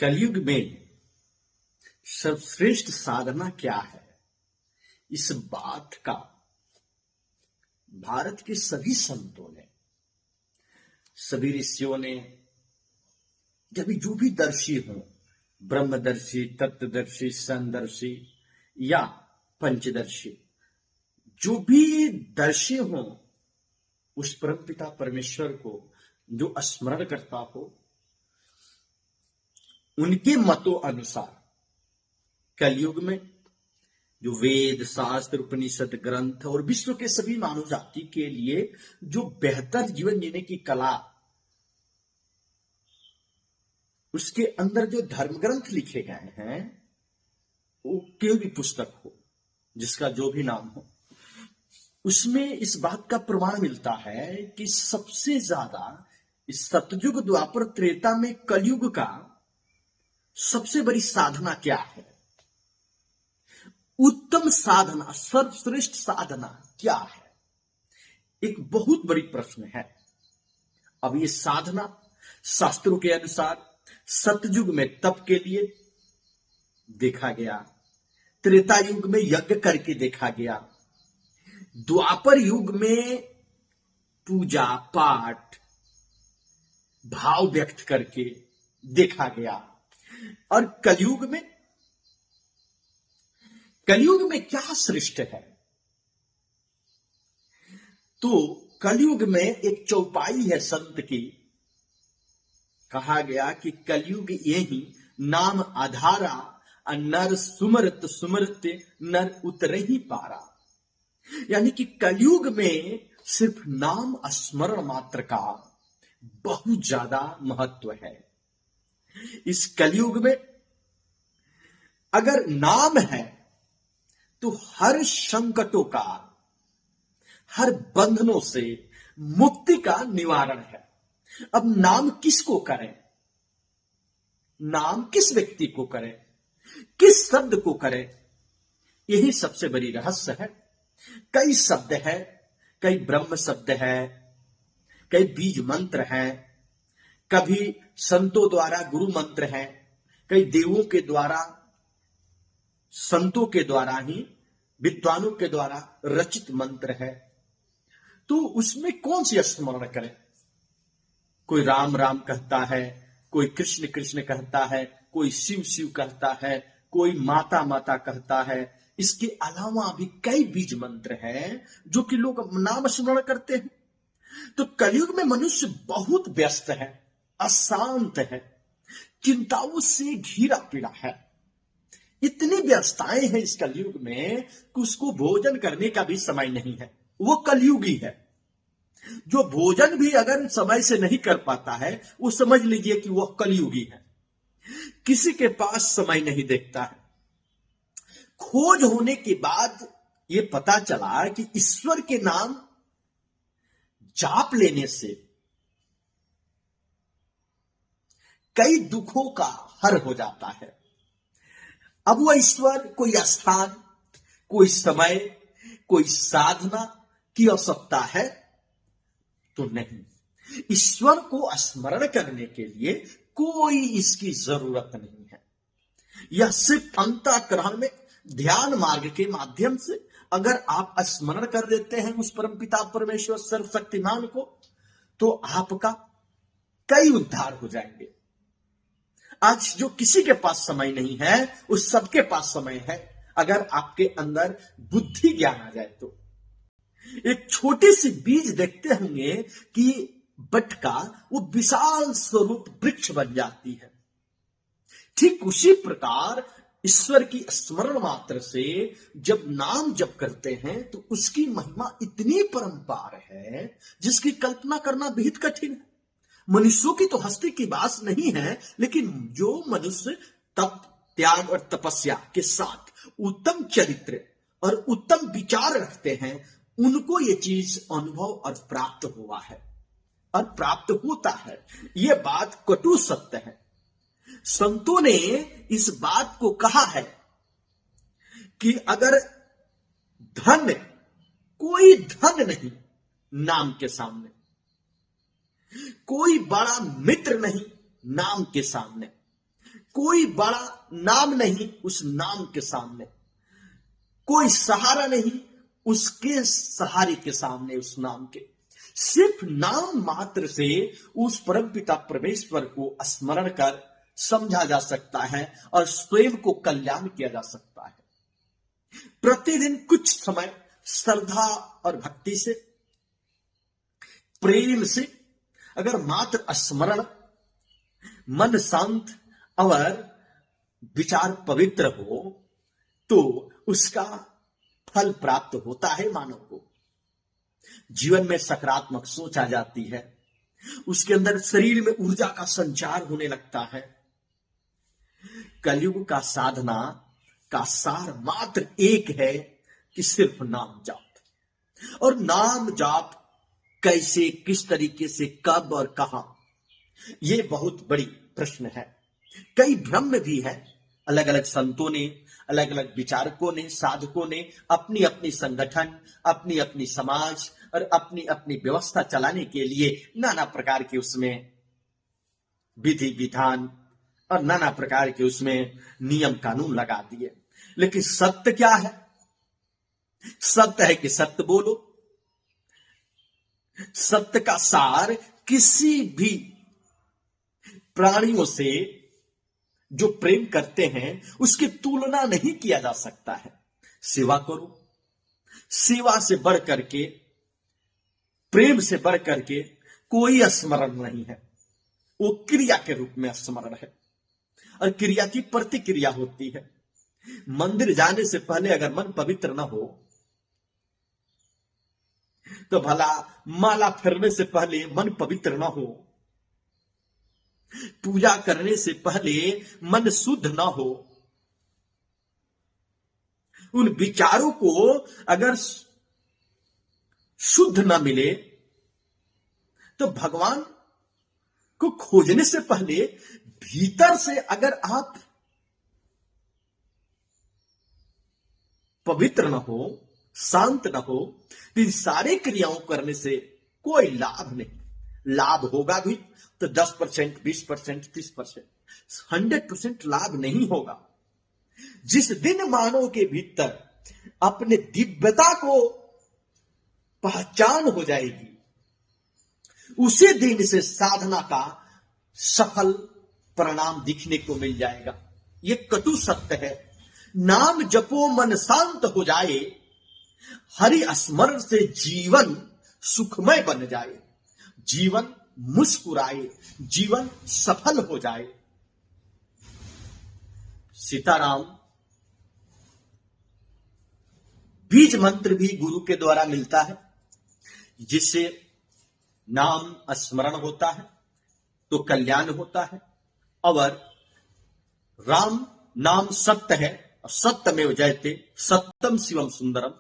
कलयुग में सर्वश्रेष्ठ साधना क्या है, इस बात का भारत के सभी संतों ने, सभी ऋषियों ने, जब जो भी दर्शी हो, ब्रह्मदर्शी, तत्वदर्शी, संदर्शी या पंचदर्शी, जो भी दर्शी हो, उस परमपिता परमेश्वर को जो स्मरण करता हो, उनके मतों अनुसार कलयुग में जो वेद, शास्त्र, उपनिषद, ग्रंथ और विश्व के सभी मानव जाति के लिए जो बेहतर जीवन जीने की कला, उसके अंदर जो धर्म ग्रंथ लिखे गए हैं, वो कोई भी पुस्तक हो, जिसका जो भी नाम हो, उसमें इस बात का प्रमाण मिलता है कि सबसे ज्यादा इस सतयुग, द्वापर, त्रेता में कलयुग का सबसे बड़ी साधना क्या है, उत्तम साधना, सर्वश्रेष्ठ साधना क्या है, एक बहुत बड़ी प्रश्न है। अब ये साधना शास्त्रों के अनुसार सतयुग में तप के लिए देखा गया, त्रेता युग में यज्ञ करके देखा गया, द्वापर युग में पूजा पाठ, भाव व्यक्त करके देखा गया, और कलयुग में क्या श्रेष्ठ है। तो कलयुग में एक चौपाई है संत की, कहा गया कि कलयुग यही नाम आधारा, नर सुमरत सुमरत नर उतर ही पारा। यानी कि कलयुग में सिर्फ नाम स्मरण मात्र का बहुत ज्यादा महत्व है। इस कलयुग में अगर नाम है तो हर संकटों का, हर बंधनों से मुक्ति का निवारण है। अब नाम किसको करें, नाम किस व्यक्ति को करें, किस शब्द को करें, यही सबसे बड़ी रहस्य है। कई शब्द है, कई ब्रह्म शब्द है, कई बीज मंत्र हैं, कभी संतों द्वारा गुरु मंत्र हैं, कई देवों के द्वारा, संतों के द्वारा ही, विद्वानों के द्वारा रचित मंत्र है। तो उसमें कौन सी स्मरण करें? कोई राम राम कहता है, कोई कृष्ण कृष्ण कहता है, कोई शिव शिव कहता है, कोई माता माता कहता है। इसके अलावा भी कई बीज मंत्र हैं जो कि लोग नाम स्मरण करते हैं। तो कलयुग में मनुष्य बहुत व्यस्त है, अशांत है, चिंताओं से घिरा पीड़ा है। इतनी व्यस्तताएं हैं इस कलयुग में कि उसको भोजन करने का भी समय नहीं है। वो कलयुगी है। जो भोजन भी अगर समय से नहीं कर पाता है, वो समझ लीजिए कि वह कलयुगी है। किसी के पास समय नहीं देखता है। खोज होने के बाद ये पता चला कि ईश्वर के नाम जाप लेने से कई दुखों का हर हो जाता है। अब वह ईश्वर कोई स्थान, कोई समय, कोई साधना की आवश्यकता है तो नहीं। ईश्वर को स्मरण करने के लिए कोई इसकी जरूरत नहीं है। यह सिर्फ अंतःकरण में ध्यान मार्ग के माध्यम से अगर आप स्मरण कर देते हैं उस परमपिता परमेश्वर सर्वशक्तिमान को, तो आपका कई उद्धार हो जाएंगे। आज जो किसी के पास समय नहीं है, उस सबके पास समय है, अगर आपके अंदर बुद्धि ज्ञान आ जाए तो। एक छोटी सी बीज देखते होंगे कि बटका वो विशाल स्वरूप वृक्ष बन जाती है। ठीक उसी प्रकार ईश्वर की स्मरण मात्र से जब नाम जप करते हैं तो उसकी महिमा इतनी परंपार है जिसकी कल्पना करना बेहद कठिन है। मनुष्यों की तो हस्ती की बात नहीं है, लेकिन जो मनुष्य तप, त्याग और तपस्या के साथ उत्तम चरित्र और उत्तम विचार रखते हैं, उनको ये चीज अनुभव और प्राप्त हुआ है और प्राप्त होता है। ये बात कटु सत्य है। संतों ने इस बात को कहा है कि अगर धन, कोई धन नहीं नाम के सामने, कोई बड़ा मित्र नहीं नाम के सामने, कोई बड़ा नाम नहीं उस नाम के सामने, कोई सहारा नहीं उसके सहारे के सामने, उस नाम के। सिर्फ नाम मात्र से उस परमपिता परमेश्वर को स्मरण कर समझा जा सकता है और स्वयं को कल्याण किया जा सकता है। प्रतिदिन कुछ समय श्रद्धा और भक्ति से, प्रेम से अगर मात्र स्मरण, मन शांत और विचार पवित्र हो तो उसका फल प्राप्त होता है। मानव को जीवन में सकारात्मक सोच आ जाती है, उसके अंदर शरीर में ऊर्जा का संचार होने लगता है। कलयुग का साधना का सार मात्र एक है कि सिर्फ नाम जाप। और नाम जाप कैसे, किस तरीके से, कब और कहां, यह बहुत बड़ी प्रश्न है। कई भ्रम भी है। अलग अलग संतों ने, अलग अलग विचारकों ने, साधकों ने अपनी अपनी संगठन, अपनी अपनी समाज और अपनी अपनी व्यवस्था चलाने के लिए नाना प्रकार के उसमें विधि विधान और नाना प्रकार के उसमें नियम कानून लगा दिए। लेकिन सत्य क्या है? सत्य है कि सत्य बोलो। सत्य का सार किसी भी प्राणियों से जो प्रेम करते हैं उसकी तुलना नहीं किया जा सकता है। सेवा करो, सेवा से बढ़ करके, प्रेम से बढ़ करके कोई स्मरण नहीं है। वो क्रिया के रूप में स्मरण है और क्रिया की प्रतिक्रिया होती है। मंदिर जाने से पहले अगर मन पवित्र न हो तो भला माला फेरने से पहले मन पवित्र न हो, पूजा करने से पहले मन शुद्ध न हो, उन विचारों को अगर शुद्ध न मिले तो भगवान को खोजने से पहले भीतर से अगर आप पवित्र न हो, शांत न हो, तो इन सारे क्रियाओं करने से कोई लाभ नहीं। लाभ होगा भी तो 10%, 20%, 30%, 100% लाभ नहीं होगा। जिस दिन मानव के भीतर अपने दिव्यता को पहचान हो जाएगी, उसी दिन से साधना का सफल परिणाम दिखने को मिल जाएगा। यह कटु सत्य है। नाम जपो मन शांत हो जाए, हरि स्मरण से जीवन सुखमय बन जाए, जीवन मुस्कुराए, जीवन सफल हो जाए। सीताराम बीज मंत्र भी गुरु के द्वारा मिलता है, जिससे नाम स्मरण होता है तो कल्याण होता है। और राम नाम सत्य है, सत्यमेव जयते, सत्यम शिवम सुंदरम।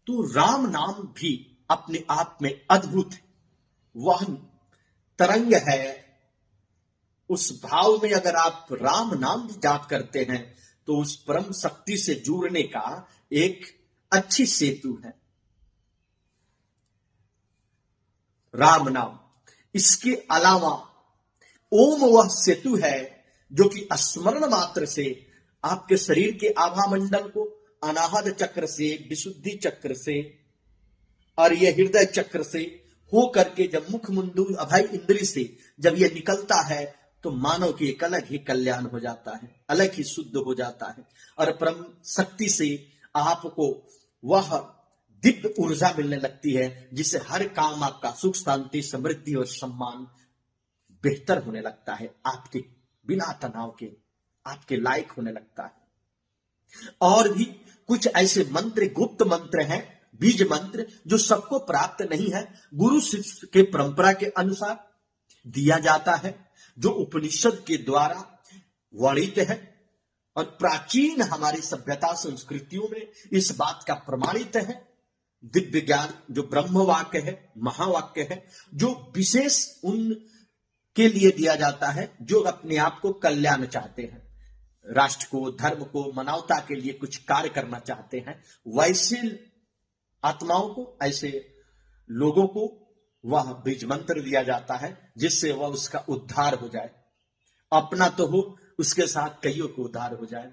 तो राम नाम भी अपने आप में अद्भुत है। वह तरंग है। उस भाव में अगर आप राम नाम जाप करते हैं तो उस परम शक्ति से जुड़ने का एक अच्छी सेतु है राम नाम। इसके अलावा ओम वह सेतु है जो कि स्मरण मात्र से आपके शरीर के आभा मंडल को अनाहत चक्र से, विशुद्धि चक्र से और यह हृदय चक्र से हो करके जब मुख मुंडू अभय इंद्री से जब यह निकलता है तो मानव की एक अलग ही कल्याण हो जाता है, अलग ही शुद्ध हो जाता है। और परम शक्ति से आपको वह दिव्य ऊर्जा मिलने लगती है जिससे हर काम आपका सुख शांति समृद्धि और सम्मान बेहतर होने लगता है, आपके बिना तनाव के आपके लायक होने लगता है। और भी कुछ ऐसे मंत्र, गुप्त मंत्र हैं, बीज मंत्र, जो सबको प्राप्त नहीं है, गुरु शिष्य के परंपरा के अनुसार दिया जाता है, जो उपनिषद के द्वारा वर्णित है और प्राचीन हमारी सभ्यता संस्कृतियों में इस बात का प्रमाणित है। दिव्य ज्ञान जो ब्रह्म वाक्य है, महावाक्य है, जो विशेष उन के लिए दिया जाता है जो अपने आप को कल्याण चाहते हैं, राष्ट्र को, धर्म को, मानवता के लिए कुछ कार्य करना चाहते हैं। वैसे आत्माओं को, ऐसे लोगों को वह बीज मंत्र दिया जाता है जिससे वह उसका उद्धार हो जाए। अपना तो हो, उसके साथ कईयों को उद्धार हो जाए।